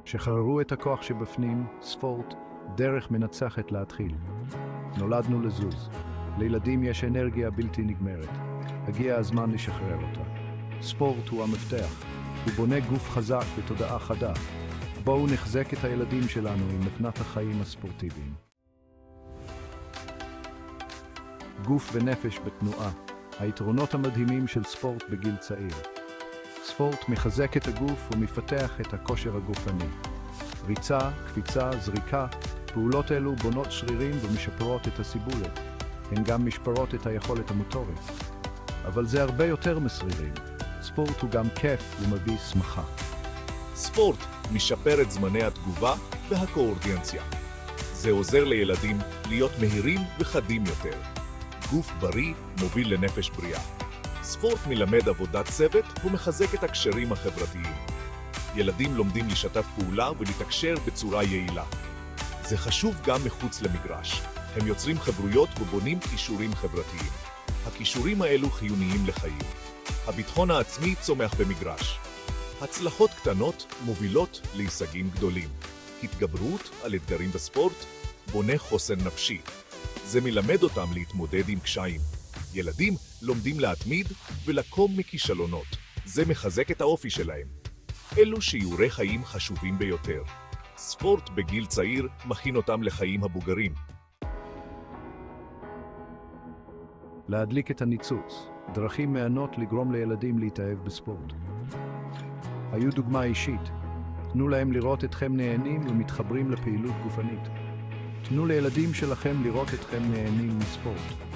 שחררו את הכוח שבפנים, ספורט, דרך מנצחת להתחיל. נולדנו לזוז. לילדים יש אנרגיה בלתי נגמרת. הגיע הזמן לשחרר אותה. ספורט הוא המפתח. הוא בונה גוף חזק ותודעה חדה. בואו נחזק את הילדים שלנו עם מתנת החיים הספורטיביים. גוף ונפש בתנועה. היתרונות המדהימים של ספורט בגיל צעיר. ספורט מחזק את הגוף ומפתח את הכושר הגופני. ריצה, קפיצה, זריקה, פעולות אלו בונות שרירים ומשפרות את הסיבולת. הן גם משפרות את היכולת המוטורית. אבל זה הרבה יותר מסרירים. ספורט הוא גם כיף ומביא שמחה. ספורט משפר את זמני התגובה והקואורדינציה. זה עוזר לילדים להיות מהירים וחדים יותר. גוף בריא מוביל לנפש בריאה. ספורט מלמד עבודת צוות ומחזק את הקשרים החברתיים. ילדים לומדים לשתף פעולה ולתקשר בצורה יעילה. זה חשוב גם מחוץ למגרש. הם יוצרים חברויות ובונים כישורים חברתיים. הכישורים האלו חיוניים לחיים. הביטחון העצמי צומח במגרש. הצלחות קטנות מובילות להישגים גדולים. התגברות על אתגרים בספורט בונה חוסן נפשי. זה מלמד אותם להתמודד עם קשיים. ילדים לומדים להתמיד ולקום מכישלונות. זה מחזק את האופי שלהם. אלו שיעורי חיים חשובים ביותר. ספורט בגיל צעיר מכין אותם לחיים הבוגרים. להדליק את הניצוץ. דרכים מענות לגרום לילדים להתאהב בספורט. היו דוגמה אישית. תנו להם לראות אתכם נהנים ומתחברים לפעילות גופנית. תנו לילדים שלכם לראות אתכם נהנים מספורט.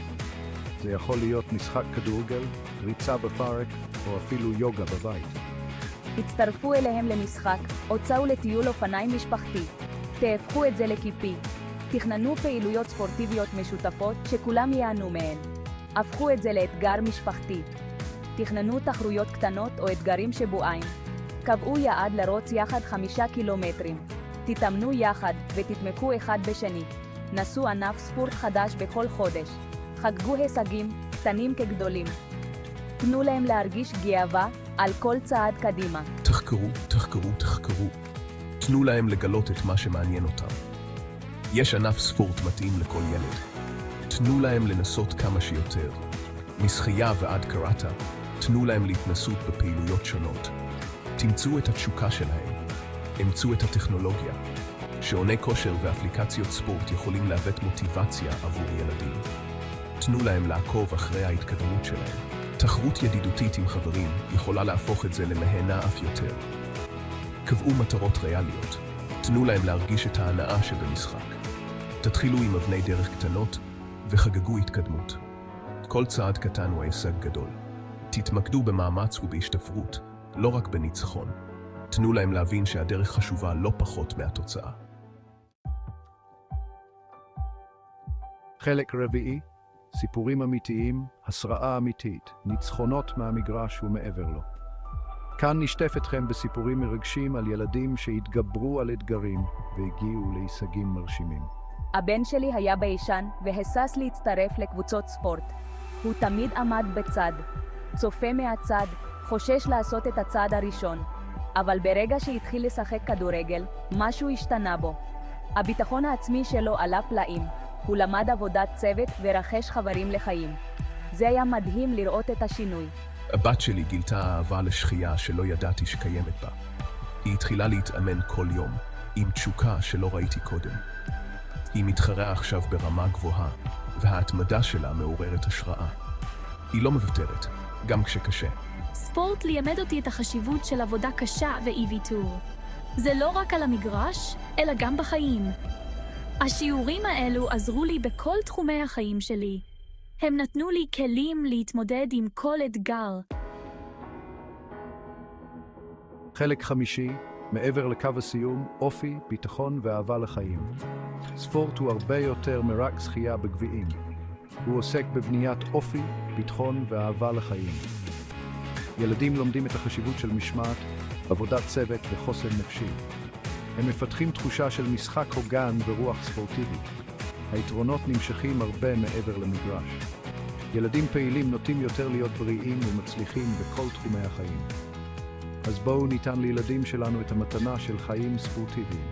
זה יכול להיות משחק כדורגל, ריצה בפארק או אפילו יוגה בבית. הצטרפו אליהם למשחק או צאו לטיול אופניים משפחתי. תהפכו את זה לכיפי. תכננו פעילויות ספורטיביות משותפות שכולם ייהנו מהן. הפכו את זה לאתגר משפחתי. תכננו תחרויות קטנות או אתגרים שבועיים. קבעו יעד לרוץ יחד 5 קילומטרים. תתאמנו יחד ותתמכו אחד בשני. נסו ענף ספורט חדש בכל חודש. חגגו הישגים, קטנים כגדולים. תנו להם להרגיש גאווה על כל צעד קדימה. תחקרו. תנו להם לגלות את מה שמעניין אותם. יש ענף ספורט מתאים לכל ילד. תנו להם לנסות כמה שיותר. משחייה ועד קראטה, תנו להם להתנסות בפעילויות שונות. תמצאו את התשוקה שלהם. אמצו את הטכנולוגיה. שעוני כושר ואפליקציות ספורט יכולים להוות מוטיבציה עבור ילדים. תנו להם לעקוב אחרי ההתקדמות שלהם. תחרות ידידותית עם חברים יכולה להפוך את זה למהנה אף יותר. קבעו מטרות ריאליות. תנו להם להרגיש את ההנאה שבמשחק. תתחילו עם אבני דרך קטנות וחגגו התקדמות. כל צעד קטן הוא הישג גדול. תתמקדו במאמץ ובהשתפרות, לא רק בניצחון. תנו להם להבין שהדרך חשובה לא פחות מהתוצאה. חלק רביעי, סיפורים אמיתיים, השראה אמיתית, ניצחונות מהמגרש ומעבר לו. כאן נשתף אתכם בסיפורים מרגשים על ילדים שהתגברו על אתגרים והגיעו להישגים מרשימים. הבן שלי היה ביישן והסס להצטרף לקבוצות ספורט. הוא תמיד עמד בצד, צופה מהצד, חושש לעשות את הצעד הראשון. אבל ברגע שהתחיל לשחק כדורגל, משהו השתנה בו. הביטחון העצמי שלו עלה פלאים. הוא למד עבודת צוות ורכש חברים לחיים. זה היה מדהים לראות את השינוי. הבת שלי גילתה אהבה לשחייה שלא ידעתי שקיימת בה. היא התחילה להתאמן כל יום, עם תשוקה שלא ראיתי קודם. היא מתחרה עכשיו ברמה גבוהה, וההתמדה שלה מעוררת השראה. היא לא מוותרת, גם כשקשה. ספורט לימד אותי את החשיבות של עבודה קשה ואי ויתור. זה לא רק על המגרש, אלא גם בחיים. השיעורים האלו עזרו לי בכל תחומי החיים שלי. הם נתנו לי כלים להתמודד עם כל אתגר. חלק חמישי, מעבר לקו הסיום, אופי, ביטחון ואהבה לחיים. ספורט הוא הרבה יותר מרק שחייה בגביעים. הוא עוסק בבניית אופי, ביטחון ואהבה לחיים. ילדים לומדים את החשיבות של משמעת, עבודת צוות וחוסן נפשי. הם מפתחים תחושה של משחק הוגן ורוח ספורטיבית. היתרונות נמשכים הרבה מעבר למגרש. ילדים פעילים נוטים יותר להיות בריאים ומצליחים בכל תחומי החיים. אז בואו ניתן לילדים שלנו את המתנה של חיים ספורטיביים.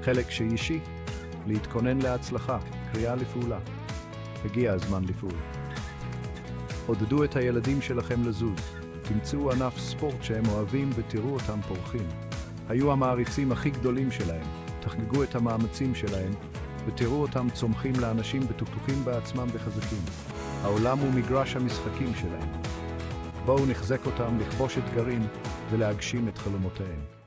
חלק שישי, להתכונן להצלחה, קריאה לפעולה. הגיע הזמן לפעול. עודדו את הילדים שלכם לזוז. תמצאו ענף ספורט שהם אוהבים ותראו אותם פורחים. היו המעריצים הכי גדולים שלהם. תחגגו את המאמצים שלהם ותראו אותם צומחים לאנשים בטוחים בעצמם וחזקים. העולם הוא מגרש המשחקים שלהם. בואו נחזק אותם לכבוש אתגרים ולהגשים את חלומותיהם.